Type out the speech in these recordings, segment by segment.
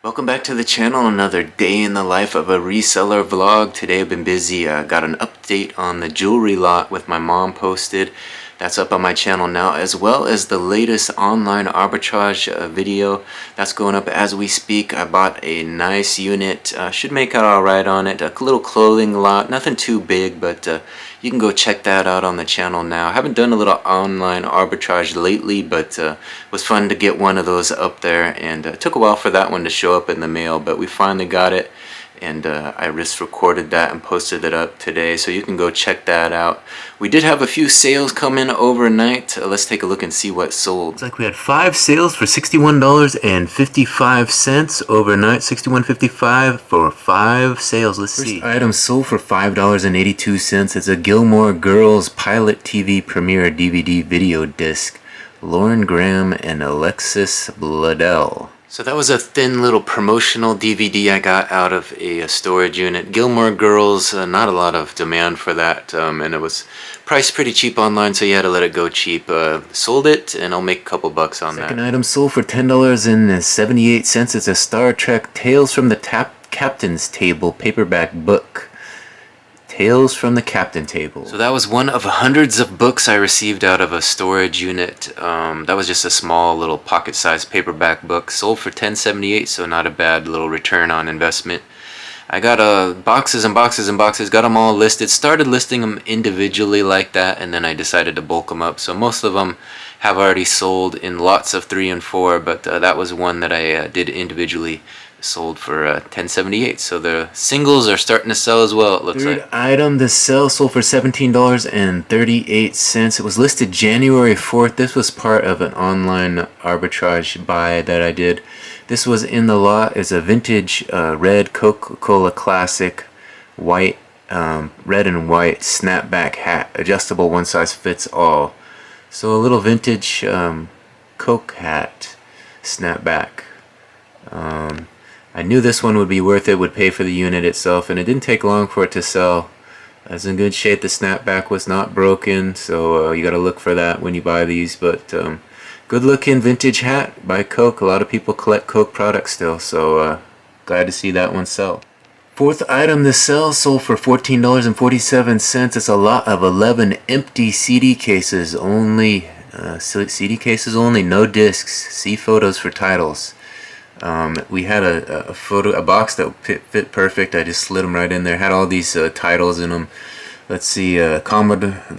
Welcome back to the channel. Another day in the life of a reseller vlog. Today I've been busy. Got an update on the jewelry lot with my mom posted. That's up on my channel now, as well as the latest online arbitrage video that's going up as we speak. I bought a nice unit. Should make out alright on it. A little clothing lot, nothing too big, but you can go check that out on the channel now. I haven't done a little online arbitrage lately, but it was fun to get one of those up there, and it took a while for that one to show up in the mail, but we finally got it. And I just recorded that and posted it up today, so you can go check that out. We did have a few sales come in overnight. Let's take a look and see what sold. Looks like we had 5 sales for $61.55 overnight. $61.55 for 5 sales. Let's see. First item sold for $5.82. It's a Gilmore Girls Pilot TV Premiere DVD video disc. Lauren Graham and Alexis Bledel. So that was a thin little promotional DVD I got out of a storage unit. Gilmore Girls, not a lot of demand for that, and it was priced pretty cheap online, so you had to let it go cheap. Sold it, and I'll make a couple bucks on that. Second item sold for $10.78. It's a Star Trek Tales from the Captain's Table paperback book. Tales from the Captain Table. So that was one of hundreds of books I received out of a storage unit. That was just a small little pocket-sized paperback book. Sold for $10.78, so not a bad little return on investment. I got boxes and boxes and boxes, got them all listed. Started listing them individually like that, and then I decided to bulk them up. So most of them have already sold in lots of 3 and 4, but that was one that I did individually. Sold for $10.78, so the singles are starting to sell as well, it looks like. Third item to sell sold for $17.38. It was listed January 4th. This was part of an online arbitrage buy that I did. This was in the lot. It's a vintage red Coca-Cola Classic white, red and white snapback hat, adjustable, one size fits all. So a little vintage Coke hat snapback. I knew this one would be worth it, would pay for the unit itself, and it didn't take long for it to sell. It's in good shape. The snapback was not broken, so you got to look for that when you buy these. But good looking vintage hat by Coke. A lot of people collect Coke products still, so glad to see that one sell. Fourth item to sell sold for $14.47. It's a lot of 11 empty CD cases only. CD cases only, no discs. See photos for titles. We had a box that fit perfect. I just slid them right in there. Had all these titles in them. Let's see, the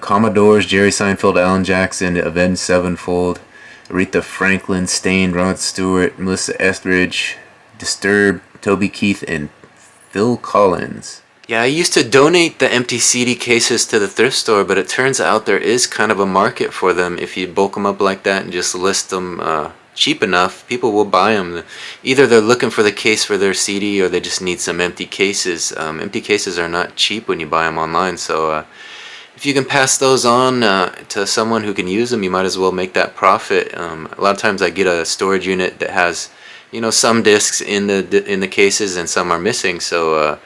Commodores, Jerry Seinfeld, Alan Jackson, Avenged Sevenfold, Aretha Franklin, Stain, Rod Stewart, Melissa Etheridge, Disturbed, Toby Keith, and Phil Collins. Yeah, I used to donate the empty CD cases to the thrift store, but it turns out there is kind of a market for them. If you bulk them up like that and just list them cheap enough, people will buy them. Either they're looking for the case for their CD, or they just need some empty cases. Empty cases are not cheap when you buy them online, so if you can pass those on to someone who can use them, you might as well make that profit. A lot of times I get a storage unit that has, you know, some discs in the cases and some are missing, so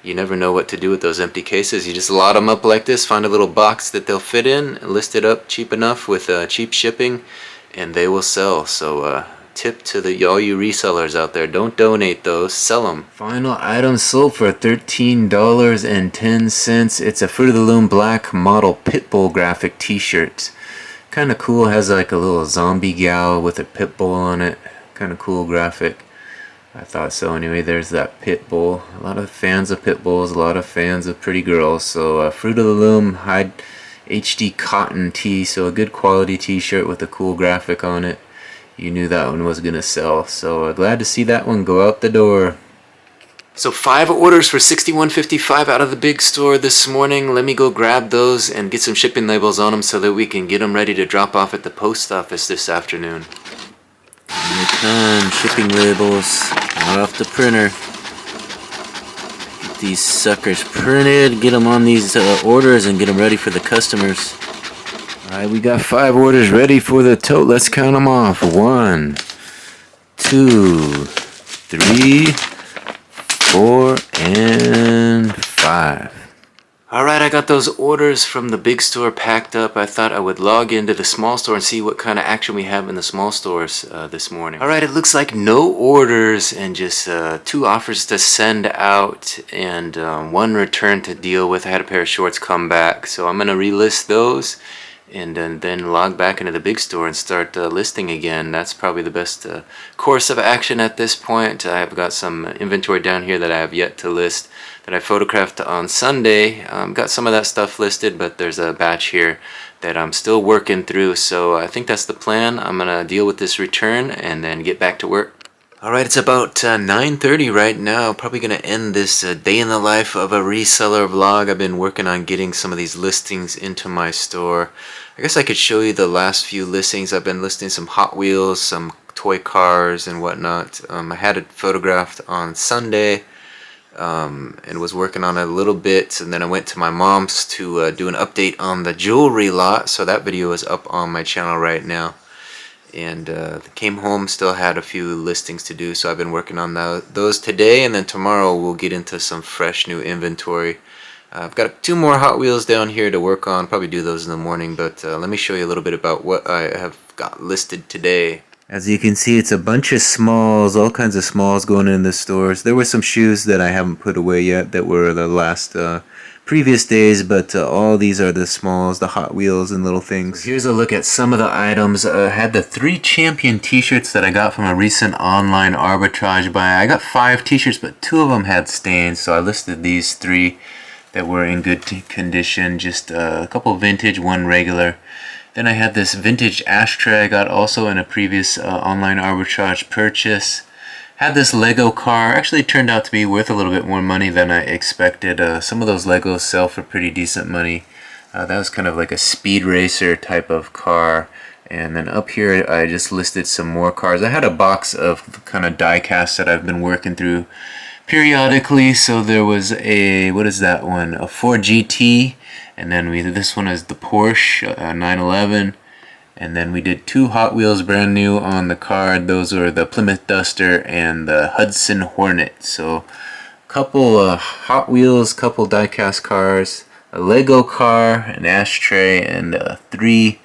you never know what to do with those empty cases. You just lot them up like this, find a little box that they'll fit in, list it up cheap enough with cheap shipping, and they will sell. So tip to all you resellers out there, don't donate those, sell them. Final item sold for $13.10. It's a Fruit of the Loom black model Pitbull graphic t-shirt. Kind of cool, has like a little zombie gal with a Pitbull on it. Kind of cool graphic. I thought so anyway. There's that Pitbull. A lot of fans of Pitbulls, a lot of fans of pretty girls. So Fruit of the Loom high HD cotton tee, so a good quality t-shirt with a cool graphic on it. You knew that one was gonna sell, so glad to see that one go out the door. So 5 orders for $61.55 out of the big store this morning. Let me go grab those and get some shipping labels on them so that we can get them ready to drop off at the post office this afternoon. Here they come, shipping labels, out off the printer. These suckers printed, get them on these orders and get them ready for the customers. Alright, we got 5 orders ready for the tote. Let's count them off. 1, 2, 3, 4, and 5. Alright, I got those orders from the big store packed up. I thought I would log into the small store and see what kind of action we have in the small stores this morning. Alright, it looks like no orders and just 2 offers to send out and 1 return to deal with. I had a pair of shorts come back, so I'm going to relist those and then log back into the big store and start listing again. That's probably the best course of action at this point. I've got some inventory down here that I have yet to list that I photographed on Sunday. Got some of that stuff listed, but there's a batch here that I'm still working through, so I think that's the plan. I'm gonna deal with this return and then get back to work. Alright, it's about 9:30 right now. Probably going to end this day in the life of a reseller vlog. I've been working on getting some of these listings into my store. I guess I could show you the last few listings. I've been listing some Hot Wheels, some toy cars and whatnot. I had it photographed on Sunday and was working on it a little bit. And then I went to my mom's to do an update on the jewelry lot. So that video is up on my channel right now. And came home, still had a few listings to do, so I've been working on those today, and then tomorrow we'll get into some fresh new inventory. I've got 2 more Hot Wheels down here to work on, probably do those in the morning, but let me show you a little bit about what I have got listed today. As you can see, it's a bunch of smalls, all kinds of smalls going in the stores. There were some shoes that I haven't put away yet that were the last previous days, but all these are the smalls, the Hot Wheels and little things. Here's a look at some of the items. I had the 3 champion t-shirts that I got from a recent online arbitrage buy. I got 5 t-shirts, but 2 of them had stains, so I listed these 3 that were in good condition, just a couple vintage, 1 regular. Then I had this vintage ashtray I got also in a previous online arbitrage purchase. Had this Lego car, actually turned out to be worth a little bit more money than I expected. Some of those Legos sell for pretty decent money. That was kind of like a speed racer type of car. And then up here I just listed some more cars. I had a box of kind of diecast that I've been working through periodically. So there was a, what is that one? A Ford GT. And then this one is the Porsche 911. And then we did 2 Hot Wheels brand new on the card. Those are the Plymouth Duster and the Hudson Hornet. So a couple Hot Wheels, couple diecast cars, a Lego car, an ashtray, and 3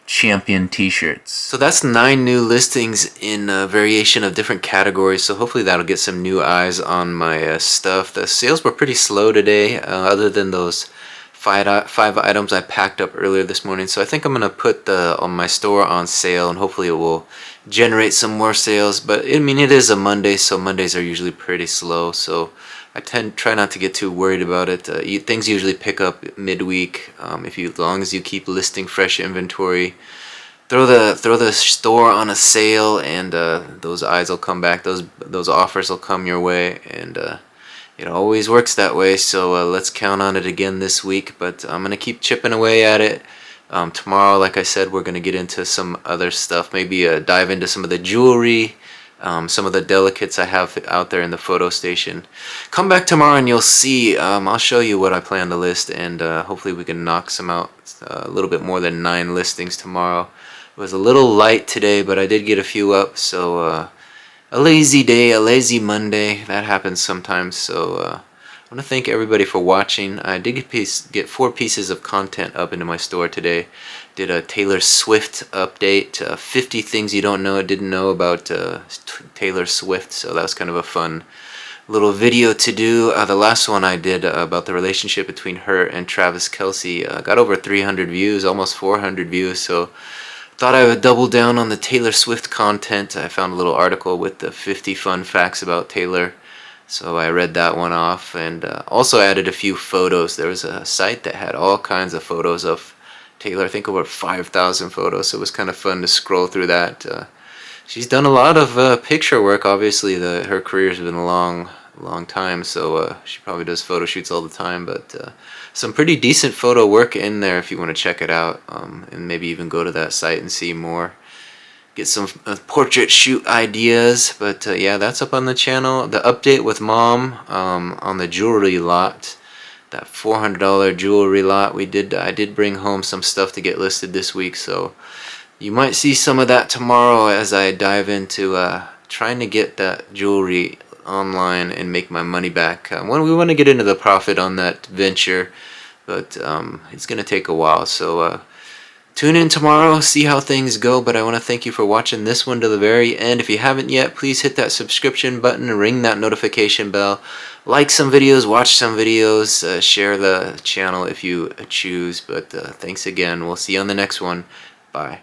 champion t-shirts. So that's 9 new listings in a variation of different categories. So hopefully that'll get some new eyes on my stuff. The sales were pretty slow today, other than those 5 items I packed up earlier this morning. So I think I'm gonna put my store on sale, and hopefully it will generate some more sales. But I mean, it is a Monday, so Mondays are usually pretty slow. So I try not to get too worried about it. Things usually pick up midweek as long as you keep listing fresh inventory. Throw the store on a sale, and those eyes will come back. Those offers will come your way, and it always works that way, so let's count on it again this week. But I'm going to keep chipping away at it. Tomorrow, like I said, we're going to get into some other stuff. Maybe dive into some of the jewelry, some of the delicates I have out there in the photo station. Come back tomorrow and you'll see. I'll show you what I plan to list, and hopefully we can knock some out. A little bit more than 9 listings tomorrow. It was a little light today, but I did get a few up, so a lazy day, a lazy Monday. That happens sometimes. So I want to thank everybody for watching. I did get 4 pieces of content up into my store today. Did a Taylor Swift update, 50 things you didn't know about Taylor Swift. So that was kind of a fun little video to do. The last one I did about the relationship between her and Travis Kelce got over 300 views, almost 400 views. So thought I would double down on the Taylor Swift content. I found a little article with the 50 fun facts about Taylor, so I read that one off, and also added a few photos. There was a site that had all kinds of photos of Taylor, I think over 5,000 photos, so it was kind of fun to scroll through that. She's done a lot of picture work. Obviously her career's been a long time, so she probably does photo shoots all the time, but some pretty decent photo work in there if you want to check it out, and maybe even go to that site and see more, get some portrait shoot ideas. But yeah, that's up on the channel. The update with Mom on the jewelry lot, that $400 jewelry lot. I did bring home some stuff to get listed this week, so you might see some of that tomorrow as I dive into trying to get that jewelry online and make my money back. When we want to get into the profit on that venture, but it's gonna take a while. So tune in tomorrow, see how things go. But I want to thank you for watching this one to the very end. If you haven't yet, please hit that subscription button and ring that notification bell. Like some videos, watch some videos, share the channel if you choose. But thanks again. We'll see you on the next one. Bye.